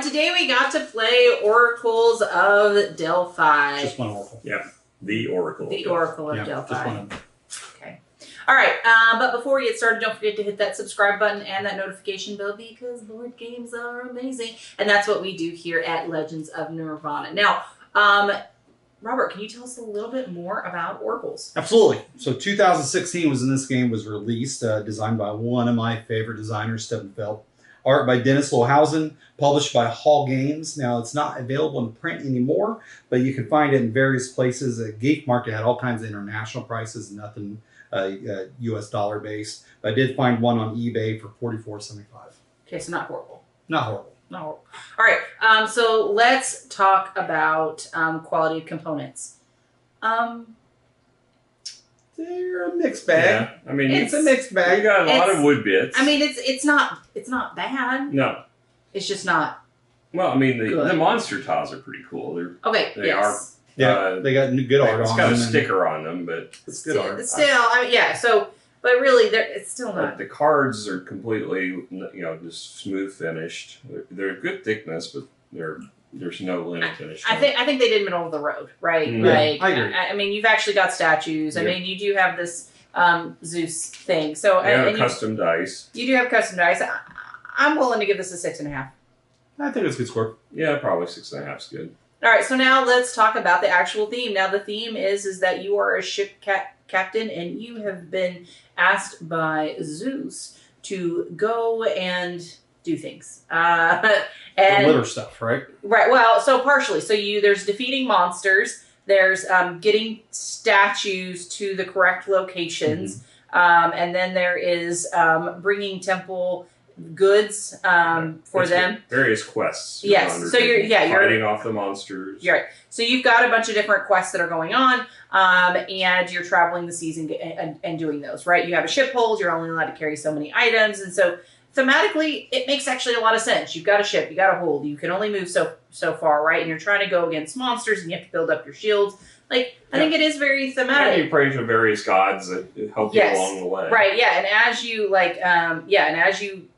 today we got to play Oracles of Delphi. Just one Oracle. Yeah, the Oracle. The Oracle of Yeah, Delphi. just one. Okay. All right, but before we get started, don't forget to hit that subscribe button and that notification bell because board games are amazing. And that's what we do here at Legends of Nirvana. Now, Robert, can you tell us a little bit more about Oracles? Absolutely. So 2016 was when this game was released, designed by one of my favorite designers, Stephen Feld. Art by Dennis Lohausen, published by Hall Games. Now, it's not available in print anymore, but you can find it in various places. Geek Market had all kinds of international prices, nothing U.S. dollar based. But I did find one on eBay for $44.75. Okay, so not horrible. Not horrible. Not horrible. All right, so let's talk about quality of components. They're a mixed bag. Yeah, I mean, It's a mixed bag. You got a lot of wood bits. I mean, it's not bad. No. It's just not. Well, I mean, the good. monster tiles are pretty cool. They Yes. Yeah, they got good art on them. It's got a sticker on them, but It's good art. Still, I mean, yeah. So, but really, it's still like, not. the cards are completely, just smooth finished. They're good thickness, but there's no limit finish. I think they did middle of the road, right? Yeah, like, I agree. I mean, you've actually got statues. I Yeah. mean, you do have this Zeus thing. So, Yeah, and custom dice. you do have custom dice. I'm willing to give this a 6.5. I think it's a good score. Yeah, probably 6.5 is good. All right, so now let's talk about the actual theme. Now, the theme is that you are a ship captain, and you have been asked by Zeus to go and do things. And Litter stuff, right? right, well, so partially. So there's defeating monsters. There's getting statues to the correct locations, and then there is bringing temple goods for them. Various quests. Yes, so you're fighting off the monsters. You're right. So you've got a bunch of different quests that are going on, and you're traveling the seas and doing those, right? You have a ship hold. You're only allowed to carry so many items, and so thematically, it makes actually a lot of sense. You've got a ship. You got a hold. You can only move so far, right? And you're trying to go against monsters, and you have to build up your shields. Like, I think it is very thematic. And you pray to various gods that help you along the way. Right, yeah. And as you, and as you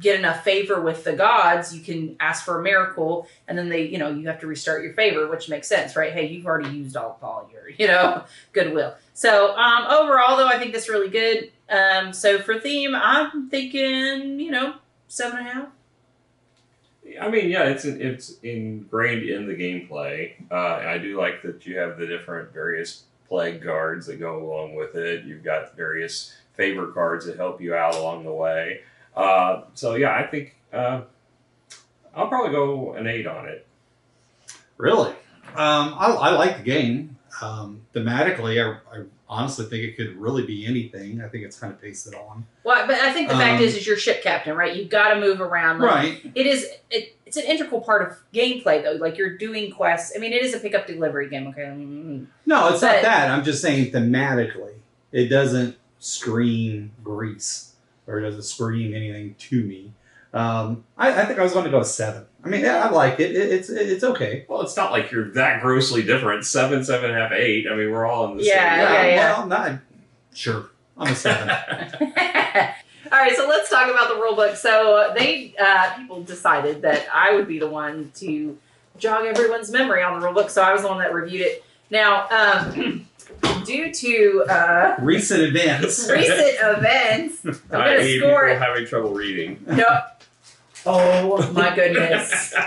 get enough favor with the gods, you can ask for a miracle, and then you have to restart your favor, which makes sense, right? Hey, you've already used all your, goodwill. So, overall, though, I think that's really good. So for theme, I'm thinking, 7.5. I mean, yeah, it's ingrained in the gameplay. I do like that you have the different various plague guards that go along with it. You've got various favor cards that help you out along the way. So yeah, I think I'll probably go an 8 on it. Really? I like the game. Thematically, I honestly think it could really be anything. I think it's kind of pasted on. Well, but I think the fact is you're ship captain, right? You've got to move around. Like, right. It's an integral part of gameplay, though. Like, you're doing quests. I mean, it is a pick-up delivery game, okay? No, it's not that. I'm just saying thematically. It doesn't scream Greece. Or does it scream anything to me? I think I was going to go 7. I mean, yeah, I like it. It's okay. Well, it's not like you're that grossly different. 7, 7.5, 8. I mean, we're all in the same. Yeah. Well, not sure. I'm a 7. All right, so let's talk about the rulebook. So people decided that I would be the one to jog everyone's memory on the rulebook. So I was the one that reviewed it. Now, due to recent events, I'm going to score it. Having trouble reading. No. Oh my goodness! All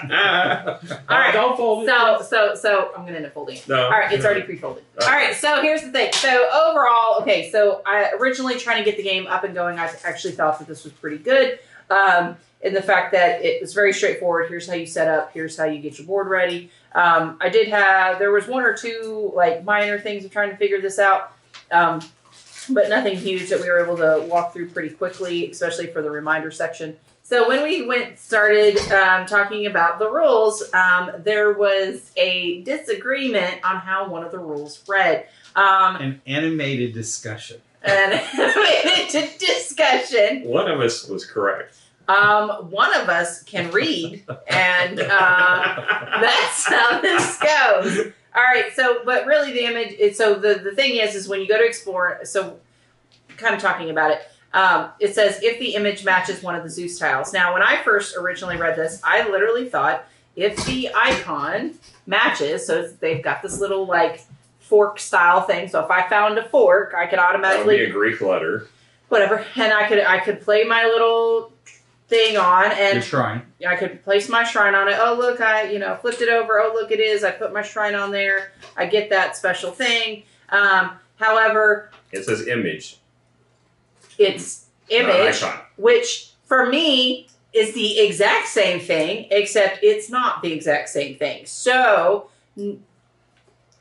right, don't fold it. So I'm going to end up folding it. No. All right, it's already pre-folded. All right, so here's the thing. So overall, okay, so I originally trying to get the game up and going, I actually thought that this was pretty good. In the fact that it was very straightforward. Here's how you set up. Here's how you get your board ready. There was 1 or 2 like minor things of trying to figure this out, but nothing huge that we were able to walk through pretty quickly, especially for the reminder section. So when we started talking about the rules, there was a disagreement on how one of the rules read. An animated discussion. An animated discussion. One of us was correct. One of us can read, and that's how this goes. All right, so, but really the image, so the thing is when you go to explore, so kind of talking about it, It says, if the image matches one of the Zeus tiles. Now, when I first originally read this, I literally thought if the icon matches, so they've got this little like fork style thing. So if I found a fork, I could automatically that would be a Greek letter. Whatever, and I could play my little thing on, and Your shrine. I could place my shrine on it. Oh look, I flipped it over. Oh look, it is. I put my shrine on there. I get that special thing. However, it says image. It's image, which for me is the exact same thing, except it's not the exact same thing. So,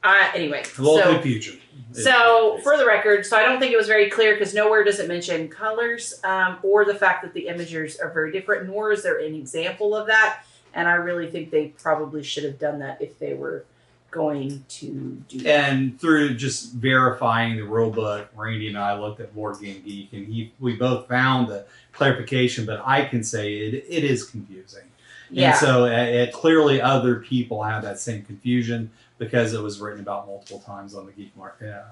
anyway. A little confusion. So, for the record, so I don't think it was very clear because nowhere does it mention colors or the fact that the images are very different, nor is there an example of that. And I really think they probably should have done that if they were going to do that. And through just verifying the rulebook, Randy and I looked at Board Game Geek, and we both found the clarification, but I can say it is confusing. Yeah. And so clearly other people have that same confusion because it was written about multiple times on the Geek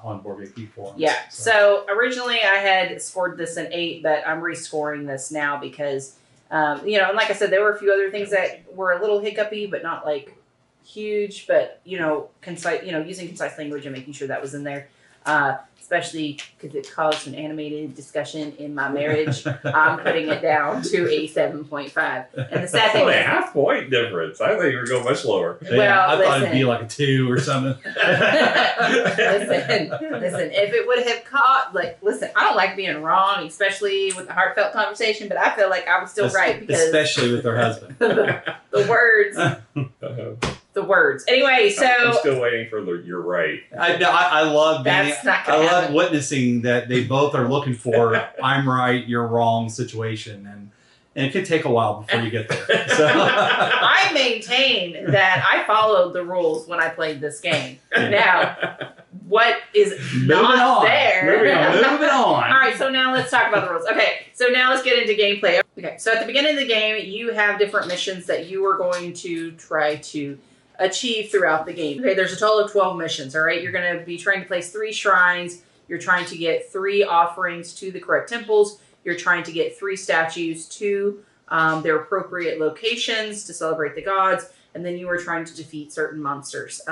on Board Game Geek forums. Yeah. So originally I had scored this an 8, but I'm rescoring this now because, and like I said, there were a few other things that were a little hiccupy, but not like huge, but concise, using concise language and making sure that was in there, especially because it caused an animated discussion in my marriage. I'm putting it down to a 7.5. And the sad thing only is, a half point difference. I think you were going much lower. Yeah, I thought it'd be like a 2 or something. listen, if it would have caught, I don't like being wrong, especially with a heartfelt conversation, but I feel like I was still right because especially with her husband. the words. The words. Anyway, so I'm still waiting for you're right. I love being. I love happen. witnessing that they both are looking for I'm right, you're wrong situation, and it could take a while before you get there. So I maintain that I followed the rules when I played this game. Now, what is not there? Moving on. All right, so now let's talk about the rules. Okay, so now let's get into gameplay. Okay, so at the beginning of the game, you have different missions that you are going to try to achieve throughout the game. Okay, there's a total of 12 missions, all right? You're going to be trying to place 3 shrines. You're trying to get 3 offerings to the correct temples. You're trying to get 3 statues to their appropriate locations to celebrate the gods. And then you are trying to defeat certain monsters.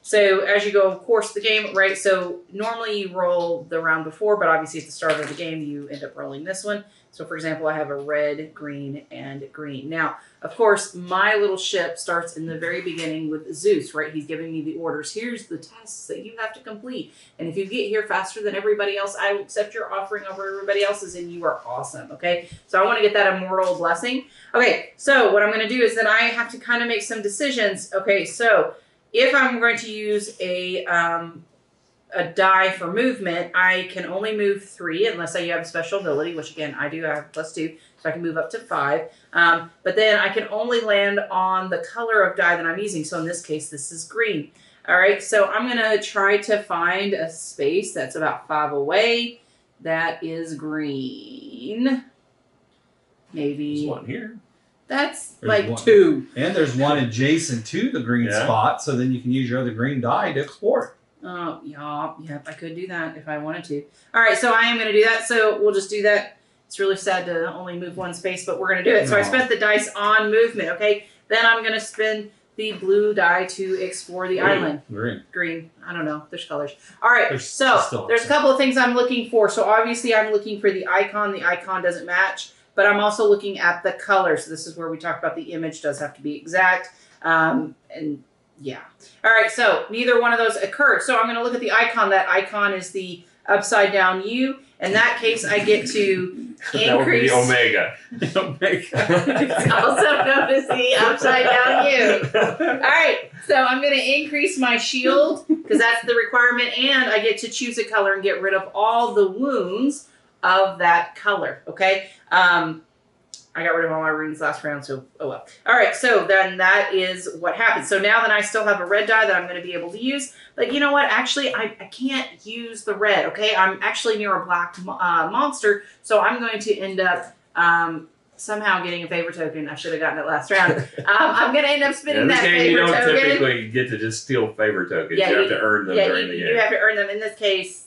So as you go, of course, the game, right? So normally you roll the round before, but obviously at the start of the game, you end up rolling this one. So for example, I have a red, green, and green. Now, of course, my little ship starts in the very beginning with Zeus, right? He's giving me the orders. Here's the tasks that you have to complete. And if you get here faster than everybody else, I will accept your offering over everybody else's, and you are awesome, okay? So I want to get that immortal blessing. Okay, so what I'm going to do is then I have to kind of make some decisions. Okay, so if I'm going to use a die for movement, I can only move 3 unless I have a special ability, which again, I do have +2, so I can move up to 5. But then I can only land on the color of die that I'm using. So in this case, this is green. All right, so I'm gonna try to find a space that's about 5 away. That is green. Maybe. There's one here. That's There's like one. 2. And there's one adjacent to the green spot, so then you can use your other green die to explore it. Oh, yeah, I could do that if I wanted to. All right, so I am going to do that. So we'll just do that. It's really sad to only move 1 space, but we're going to do it. So I spent the dice on movement, okay? Then I'm going to spin the blue die to explore the island. Green. I don't know. There's colors. All right, there's a couple of things I'm looking for. So obviously I'm looking for the icon. The icon doesn't match, but I'm also looking at the color. So this is where we talked about the image does have to be exact. Yeah. All right, so neither one of those occurred. So I'm going to look at the icon. That icon is the upside down U. In that case, I get to increase. That would be the omega. It's also known as the upside down U. All right, so I'm going to increase my shield because that's the requirement, and I get to choose a color and get rid of all the wounds of that color, okay? I got rid of all my runes last round, so oh well. All right, so then that is what happens. So now then I still have a red die that I'm going to be able to use. But you know what? Actually, I can't use the red, okay? I'm actually near a black monster, so I'm going to end up somehow getting a favor token. I should have gotten it last round. I'm going to end up spinning that favor token. You don't typically get to just steal favor tokens. You have to earn them during the game. You have to earn them. In this case,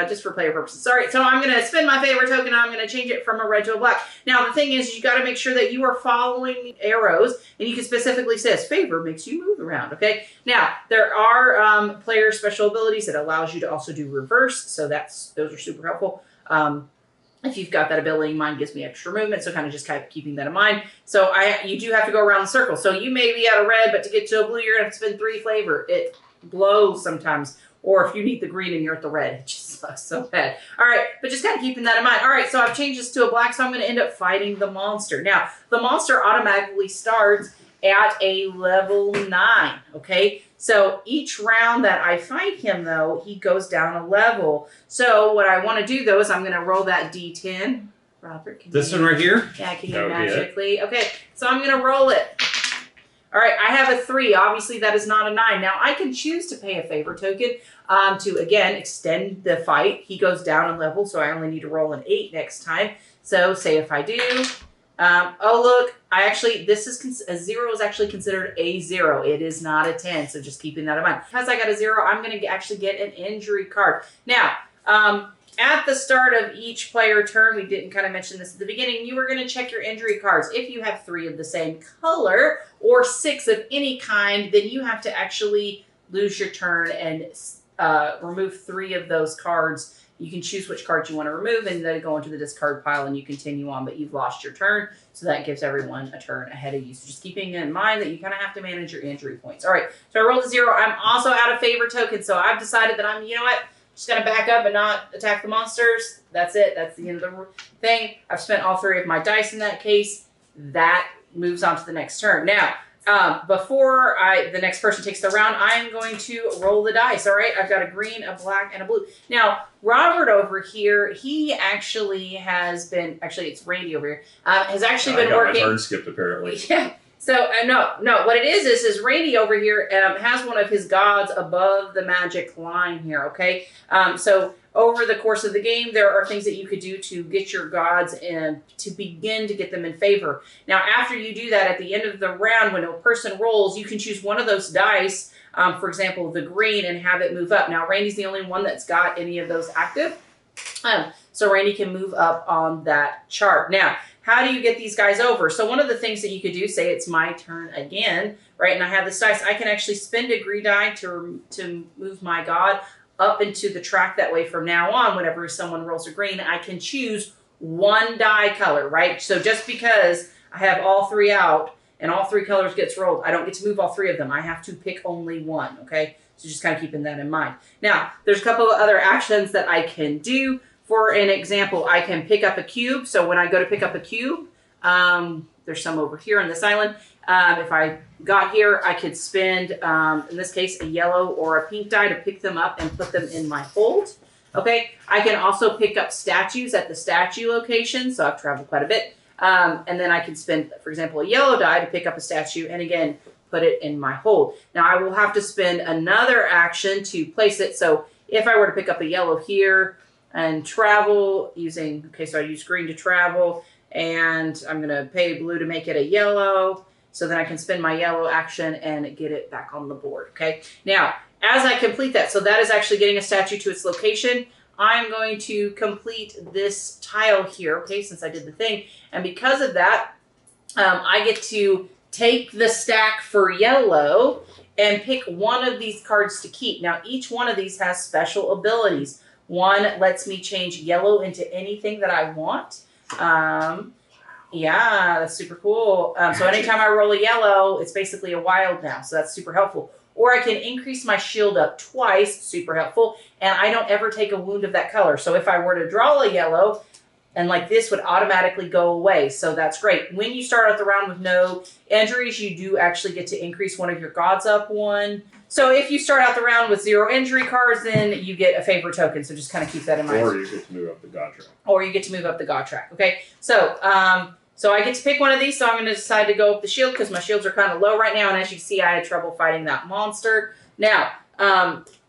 just for player purposes. All right, so I'm going to spend my favor token and I'm going to change it from a red to a black. Now, the thing is, you got to make sure that you are following arrows, and you can specifically says favor makes you move around, okay? Now, there are player special abilities that allows you to also do reverse, so those are super helpful. If you've got that ability, mine gives me extra movement, so kind of just keeping that in mind. So you do have to go around the circle. So you may be out of red, but to get to a blue, you're going to have to spend 3 flavor. It blows sometimes. Or if you need the green and you're at the red, it just sucks so bad. All right, but just kind of keeping that in mind. All right, so I've changed this to a black, so I'm going to end up fighting the monster. Now, the monster automatically starts at a level 9, okay? So each round that I fight him, though, he goes down a level. So what I want to do, though, is I'm going to roll that D10. Robert, can This one right here? Yeah, can you magically? Okay, so I'm going to roll it. All right, I have a 3. Obviously, that is not a 9. Now, I can choose to pay a favor token to, again, extend the fight. He goes down a level, so I only need to roll an 8 next time. So, say if I do... oh, look, a 0 is actually considered a 0. It is not a 10, so just keeping that in mind. Because I got a 0, I'm going to actually get an injury card. Now, at the start of each player turn, we didn't kind of mention this at the beginning, you were going to check your injury cards. If you have 3 of the same color or 6 of any kind, then you have to actually lose your turn and remove 3 of those cards. You can choose which cards you want to remove and then go into the discard pile and you continue on, but you've lost your turn. So that gives everyone a turn ahead of you. So just keeping in mind that you kind of have to manage your injury points. All right, so I rolled a 0. I'm also out of favor token, so I've decided that you know what? Just going to back up and not attack the monsters. That's it. That's the end of the thing. I've spent all 3 of my dice in that case. That moves on to the next turn. Now, before the next person takes the round, I'm going to roll the dice. All right, I've got a green, a black, and a blue. Now, Robert over here, he actually has been, it's Randy over here, has actually been working. My turn skipped apparently. Yeah. So, no, what it is Randy over here has one of his gods above the magic line here, okay? So, over the course of the game, there are things that you could do to get your gods in, to begin to get them in favor. Now, after you do that, at the end of the round, when a person rolls, you can choose one of those dice, for example, the green, and have it move up. Now, Randy's the only one that's got any of those active. So Randy can move up on that chart. Now, how do you get these guys over? So one of the things that you could do, say it's my turn again, right? And I have this dice. I can actually spend a green die to move my god up into the track. That way from now on, whenever someone rolls a green, I can choose one die color, right? So just because I have all 3 out and all 3 colors gets rolled, I don't get to move all 3 of them. I have to pick only one, okay? So just kind of keeping that in mind. Now, there's a couple of other actions that I can do. For an example, I can pick up a cube. So when I go to pick up a cube, there's some over here on this island. If I got here, I could spend, in this case, a yellow or a pink die to pick them up and put them in my hold. Okay, I can also pick up statues at the statue location. So I've traveled quite a bit. And then I can spend, for example, a yellow die to pick up a statue and again, put it in my hold. Now I will have to spend another action to place it. So if I were to pick up a yellow here, and travel using, okay, so I use green to travel, and I'm going to pay blue to make it a yellow, so then I can spend my yellow action and get it back on the board, okay? Now, as I complete that, so that is actually getting a statue to its location, I'm going to complete this tile here, okay, since I did the thing, and because of that, I get to take the stack for yellow and pick one of these cards to keep. Now, each one of these has special abilities. One lets me change yellow into anything that I want. Yeah, that's super cool. So anytime I roll a yellow, it's basically a wild now. So that's super helpful. Or I can increase my shield up twice, super helpful. And I don't ever take a wound of that color. So if I were to draw a yellow, and like this would automatically go away. So that's great. When you start out the round with no injuries, you do actually get to increase one of your gods up 1. So if you start out the round with 0 injury cards, then you get a favor token. So just kind of keep that in mind. Or you get to move up the god track. Or you get to move up the god track. Okay. So, so I get to pick one of these. So I'm going to decide to go up the shield because my shields are kind of low right now. And as you can see, I had trouble fighting that monster. Now,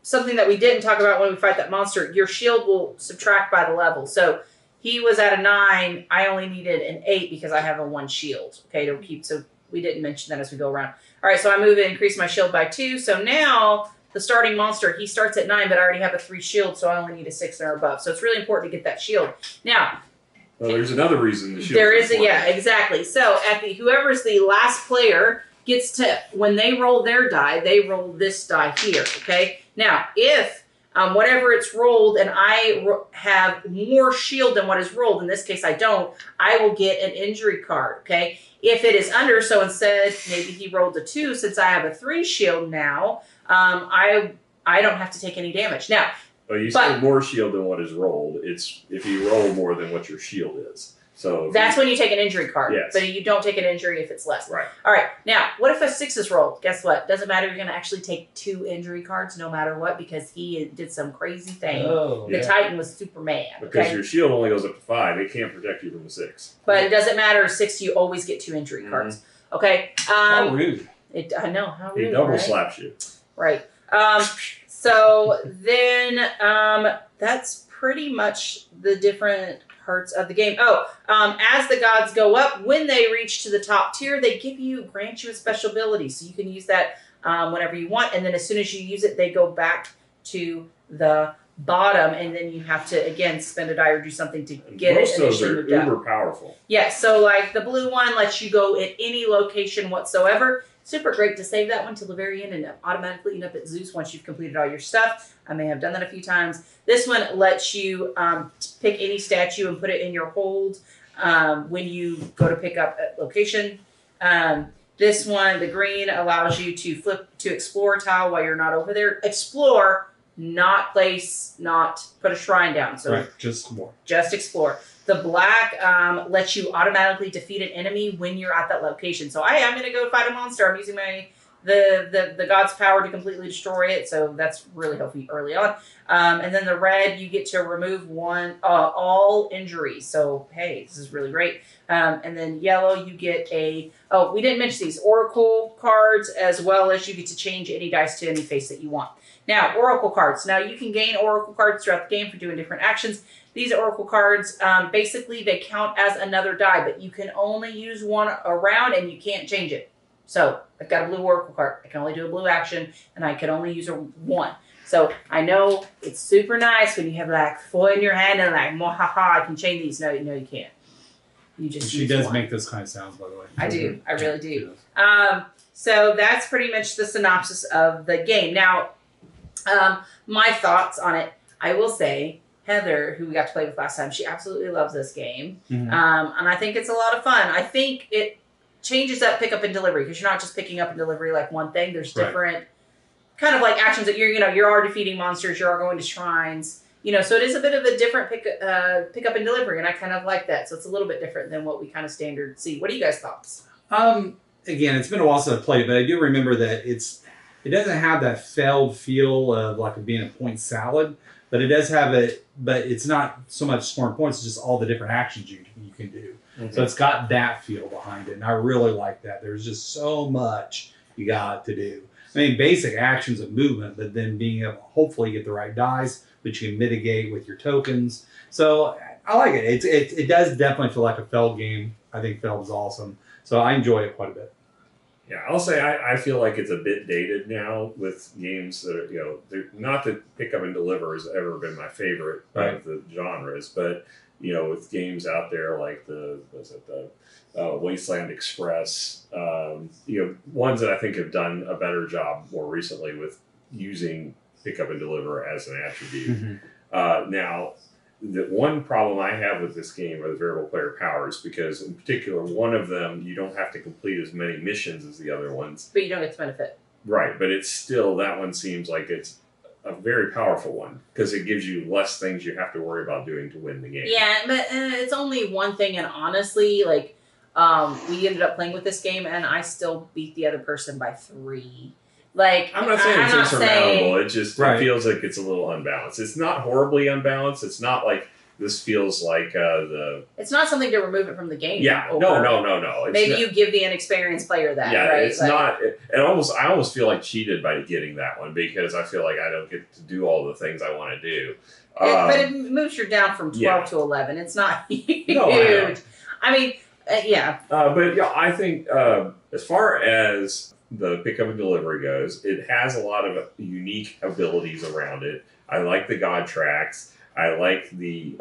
something that we didn't talk about when we fight that monster, your shield will subtract by the level. So he was at a 9. I only needed an 8 because I have a 1 shield. Okay, to keep, so we didn't mention that as we go around. All right, so I move and increase my shield by 2. So now the starting monster, he starts at 9, but I already have a 3 shield, so I only need a 6 or above. So it's really important to get that shield. Now, well, there's another reason the shield. There is exactly. So at whoever's the last player gets to, when they roll their die, they roll this die here. Okay. Now, if whatever it's rolled and I have more shield than what is rolled, in this case I don't, I will get an injury card. Okay. If it is under, so instead maybe he rolled a 2, since I have a 3 shield now, I don't have to take any damage. Now, but you still more shield than what is rolled. It's if you roll more than what your shield is. So that's when you take an injury card. Yes. But you don't take an injury if it's less. Right. All right. Now, what if a 6 is rolled? Guess what? Doesn't matter. You're going to actually take 2 injury cards no matter what, because he did some crazy thing. Oh, the Titan was Superman. Because your shield only goes up to 5. It can't protect you from a 6. But it doesn't matter. 6, you always get 2 injury cards. Okay. How rude. I know. How rude. He double slaps you. Right. So then that's pretty much the different parts of the game. As the gods go up, when they reach to the top tier, they grant you a special ability. So you can use that whenever you want. And then as soon as you use it, they go back to the bottom. And then you have to, again, spend a die or do something to get it. Most of those are uber powerful. Yeah, so like the blue one lets you go at any location whatsoever. Super great to save that one till the very end and automatically end up at Zeus once you've completed all your stuff. I may have done that a few times. This one lets you pick any statue and put it in your hold when you go to pick up a location. This one, the green, allows you to flip to explore tile while you're not over there. Explore, not place, not put a shrine down. So right, just explore. Just explore. The black lets you automatically defeat an enemy when you're at that location. So I'm going to go fight a monster. I'm using the god's power to completely destroy it. So that's really helpful early on. And then the red, you get to remove all injuries. So hey, this is really great. And then yellow, you get we didn't mention these Oracle cards, as well as you get to change any dice to any face that you want. Now, Oracle cards. Now you can gain Oracle cards throughout the game for doing different actions. These Oracle cards, basically they count as another die, but you can only use one around and you can't change it. So I've got a blue Oracle card. I can only do a blue action and I can only use one. So I know it's super nice when you have like 4 in your hand and like, I can chain these. No, you can't. You just She does make those kind of sounds, by the way. I do. I really do. So that's pretty much the synopsis of the game. Now, my thoughts on it, I will say, Heather, who we got to play with last time, she absolutely loves this game. Mm-hmm. And I think it's a lot of fun. I think it changes up pickup and delivery, because you're not just picking up and delivery like one thing. There's different kind of like actions that you are defeating monsters, you are going to shrines, so it is a bit of a different pickup and delivery, and I kind of like that. So it's a little bit different than what we kind of standard see. What are you guys' thoughts? Again, it's been a while since I played it, but I do remember that it doesn't have that failed feel of like it being a point salad, but it does have it, but it's not so much scoring points, it's just all the different actions you can do. Mm-hmm. So it's got that feel behind it, and I really like that. There's just so much you got to do. I mean, basic actions of movement, but then being able to hopefully get the right dice, which you can mitigate with your tokens. So I like it. It does definitely feel like a Feld game. I think Feld is awesome. So I enjoy it quite a bit. Yeah, I'll say I feel like it's a bit dated now with games that are, not that pick up and deliver has ever been my favorite of the genres, but with games out there like the Wasteland Express, ones that I think have done a better job more recently with using pick up and deliver as an attribute. Mm-hmm. Now, the one problem I have with this game are the variable player powers, because in particular, one of them, you don't have to complete as many missions as the other ones. But you don't get to benefit. Right, but it's still, that one seems like it's a very powerful one, because it gives you less things you have to worry about doing to win the game. Yeah, but it's only one thing, and honestly, we ended up playing with this game, and I still beat the other person by 3. I'm not saying it's insurmountable. It just it feels like it's a little unbalanced. It's not horribly unbalanced. It's not like this feels like It's not something to remove it from the game. Yeah, no. Maybe you give the inexperienced player that. Yeah, right? It's not. I almost feel like cheated by getting that one, because I feel like I don't get to do all the things I want to do. But it moves you down from 12 to 11. It's not huge. No, I mean, yeah. But I think as far as the pickup and delivery goes. It has a lot of unique abilities around it. I like the god tracks. I like the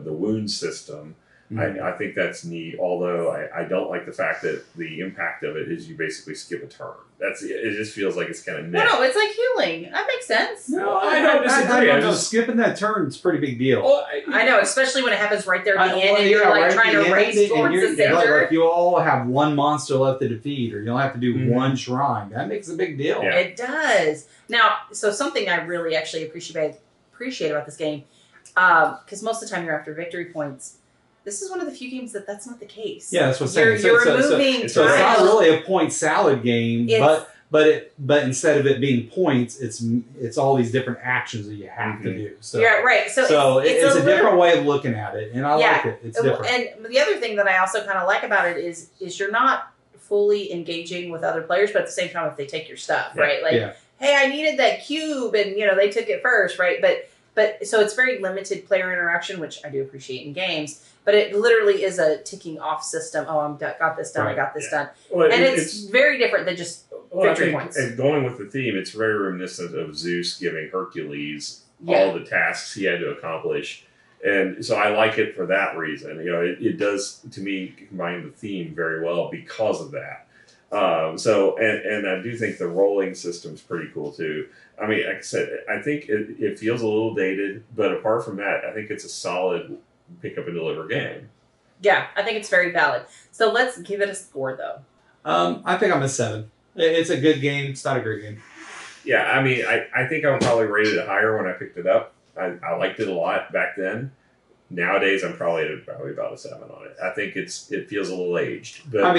wound system. I think that's neat, although I don't like the fact that the impact of it is you basically skip a turn. It just feels like it's kind of no, it's like healing. That makes sense. No, I don't disagree. I just skipping that turn is a pretty big deal. Well, I know, especially when it happens right there at the end, and you're like trying to race towards the center. Like you all have one monster left to defeat, or you only have to do one shrine. That makes a big deal. Yeah. It does. Now, so something I really actually appreciate about this game, because most of the time you're after victory points. This is one of the few games that's not the case. Yeah, that's what I'm saying. You're removing so it's not really a point salad game, but instead of it being points, it's all these different actions that you have to do. So yeah, right. So it's a different way of looking at it, and I like it. It's different. And the other thing that I also kind of like about it is you're not fully engaging with other players, but at the same time, if they take your stuff, right? Like, hey, I needed that cube, and they took it first, right? But so it's very limited player interaction, which I do appreciate in games. But it literally is a ticking off system. Oh, got this done. Right. I got this done. Well, and it's very different than just victory points. And going with the theme, it's very reminiscent of Zeus giving Hercules all the tasks he had to accomplish. And so I like it for that reason. It does, to me, combine the theme very well because of that. And I do think the rolling system's pretty cool too. I mean, like I said, I think it feels a little dated, but apart from that, I think it's a solid pick up and deliver game. Yeah, I think it's very valid. So let's give it a score, though. I think I'm a 7. It's a good game. It's not a great game. Yeah, I mean, I think I would probably rated it higher when I picked it up. I liked it a lot back then. Nowadays, I'm probably about a 7 on it. I think it feels a little aged. But,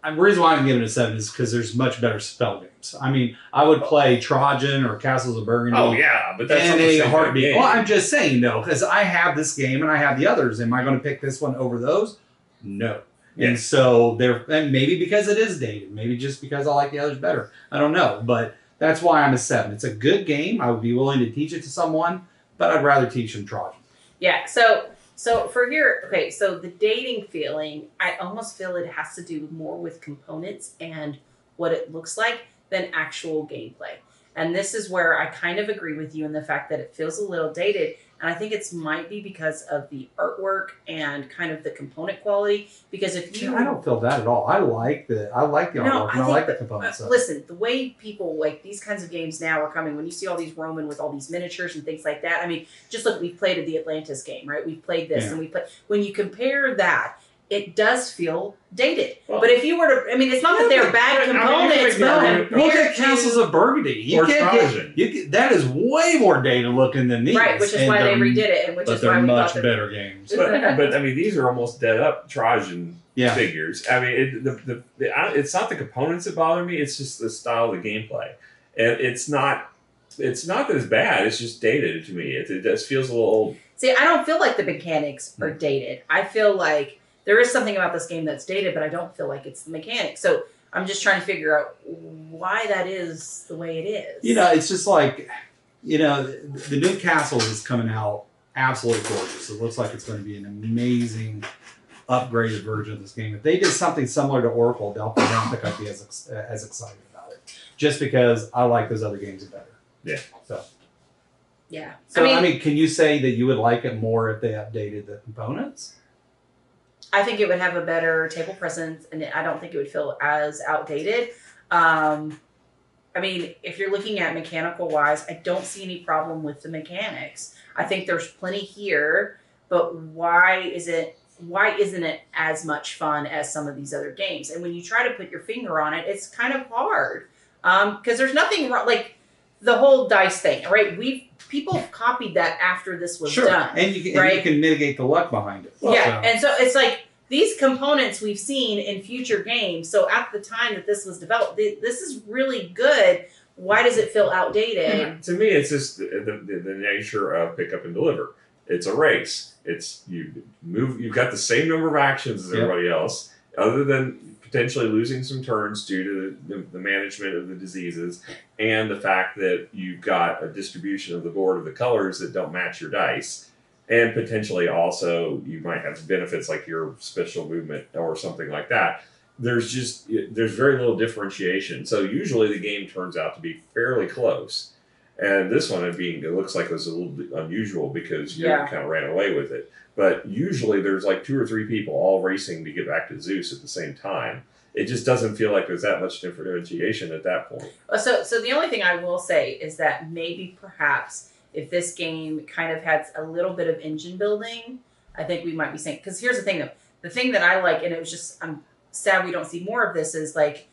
the reason why I'm giving it a 7 is because there's much better spell games. I mean, I would play Trojan or Castles of Burgundy. Oh, yeah, but that's in a heartbeat. Well, I'm just saying, though, because I have this game and I have the others. Am I going to pick this one over those? No. Yeah. And so, and maybe because it is dated. Maybe just because I like the others better. I don't know. But that's why I'm a 7. It's a good game. I would be willing to teach it to someone, but I'd rather teach them Trojan. Yeah, so for here, okay, so the dating feeling, I almost feel it has to do more with components and what it looks like than actual gameplay. And this is where I kind of agree with you in the fact that it feels a little dated. And I think it might be because of the artwork and kind of the component quality. Because if you... I don't feel that at all. I like the artwork and I like the components. Listen, the way people, like these kinds of games now are coming, when you see all these Roman with all these miniatures and things like that, I mean, just look, we've played the Atlantis game, right? We've played this and we play... When you compare that, it does feel dated. Well, but if you were to, I mean, it's not that they're bad components, but look at Castles of Burgundy. That is way more dated looking than these. Right, which is why they redid it, and which is why we much better games. But I mean, these are almost dead up Trojan figures. I mean, it's not the components that bother me. It's just the style of the gameplay, and it's not that it's bad. It's just dated to me. It just feels a little old. See, I don't feel like the mechanics are dated. I feel like there is something about this game that's dated, but I don't feel like it's the mechanics. So I'm just trying to figure out why that is the way it is. It's just like, the new castle is coming out absolutely gorgeous. It looks like it's going to be an amazing upgraded version of this game. If they did something similar to Oracle of Delphi, I don't think I'd be as excited about it. Just because I like those other games better. Yeah. So. Yeah. So, I mean, can you say that you would like it more if they updated the components? I think it would have a better table presence, and I don't think it would feel as outdated. I mean, if you're looking at mechanical-wise, I don't see any problem with the mechanics. I think there's plenty here, but why isn't it as much fun as some of these other games? And when you try to put your finger on it, it's kind of hard because there's nothing wrong. Like the whole dice thing, right? People copied that after this was done. And you can mitigate the luck behind it. And so it's like these components we've seen in future games. So at the time that this was developed, this is really good. Why does it feel outdated? Yeah. To me, it's just the nature of pick up and deliver. It's a race. You've got the same number of actions as everybody else, other than potentially losing some turns due to the management of the diseases and the fact that you've got a distribution of the board of the colors that don't match your dice. And potentially also you might have benefits like your special movement or something like that. there's very little differentiation. So usually the game turns out to be fairly close. And this one, it looks like it was a little bit unusual because you kind of ran away with it. But usually there's like 2 or 3 people all racing to get back to Zeus at the same time. It just doesn't feel like there's that much differentiation at that point. So the only thing I will say is that maybe perhaps if this game kind of had a little bit of engine building, I think we might be saying, because here's the thing though, the thing that I like, and it was just, I'm sad we don't see more of this, is like,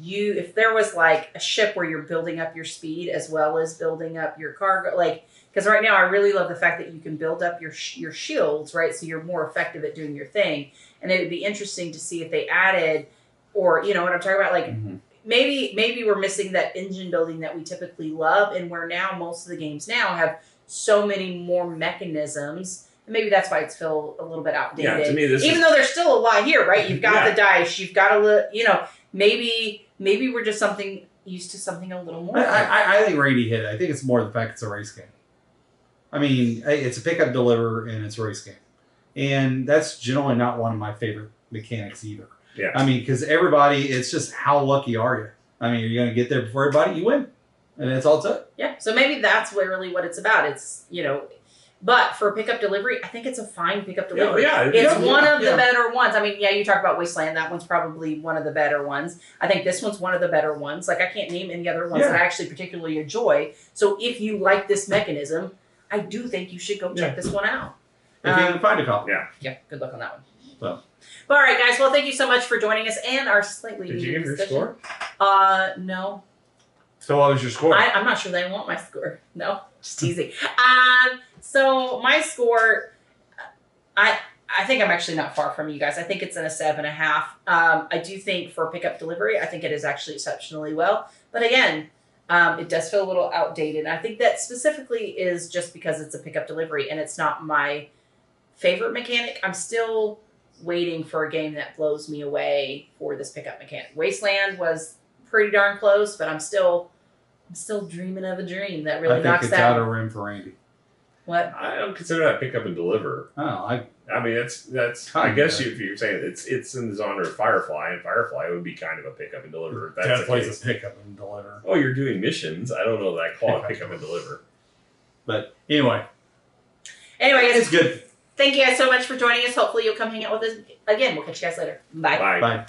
if there was like a ship where you're building up your speed as well as building up your cargo, like, because right now I really love the fact that you can build up your shields, right? So you're more effective at doing your thing. And it would be interesting to see if they added, or you know what I'm talking about, like maybe we're missing that engine building that we typically love, and where now most of the games now have so many more mechanisms. And maybe that's why it's feel a little bit outdated. Yeah, to me, even though there's still a lot here, right? You've got the dice, you've got maybe we're just used to something a little more. I think Randy hit it. I think it's more the fact it's a race game. I mean, it's a pick up deliver and it's a race game, and that's generally not one of my favorite mechanics either. Yeah. I mean, because everybody, it's just how lucky are you? I mean, you're going to get there before everybody, you win, and that's all it took. Yeah. So maybe that's really what it's about. It's But for pickup delivery, I think it's a fine pickup delivery. It's one of the better ones. I mean, you talk about Wasteland. That one's probably one of the better ones. I think this one's one of the better ones. Like, I can't name any other ones that I actually particularly enjoy. So if you like this mechanism, I do think you should go check this one out. If you can find a copy. Yeah, good luck on that one. So. But all right, guys. Well, thank you so much for joining us and our slightly Did you give your score? No. So what was your score? I'm not sure they want my score. No, just teasing. So my score, I think I'm actually not far from you guys. I think it's in a 7.5. I do think for pickup delivery, I think it is actually exceptionally well. But again, it does feel a little outdated. I think that specifically is just because it's a pickup delivery and it's not my favorite mechanic. I'm still waiting for a game that blows me away for this pickup mechanic. Wasteland was pretty darn close, but I'm still dreaming of a dream that really knocks it's that. out of room for Randy. What? I don't consider that pick up and deliver. Oh, I mean, that's. I guess if you're saying it's in the genre of Firefly, and Firefly would be kind of a pick up and deliver. That's plays a pick up and deliver. Oh, you're doing missions. I don't know that I call it pick up and deliver. But anyway, it's good. Thank you guys so much for joining us. Hopefully you'll come hang out with us again. We'll catch you guys later. Bye. Bye. Bye.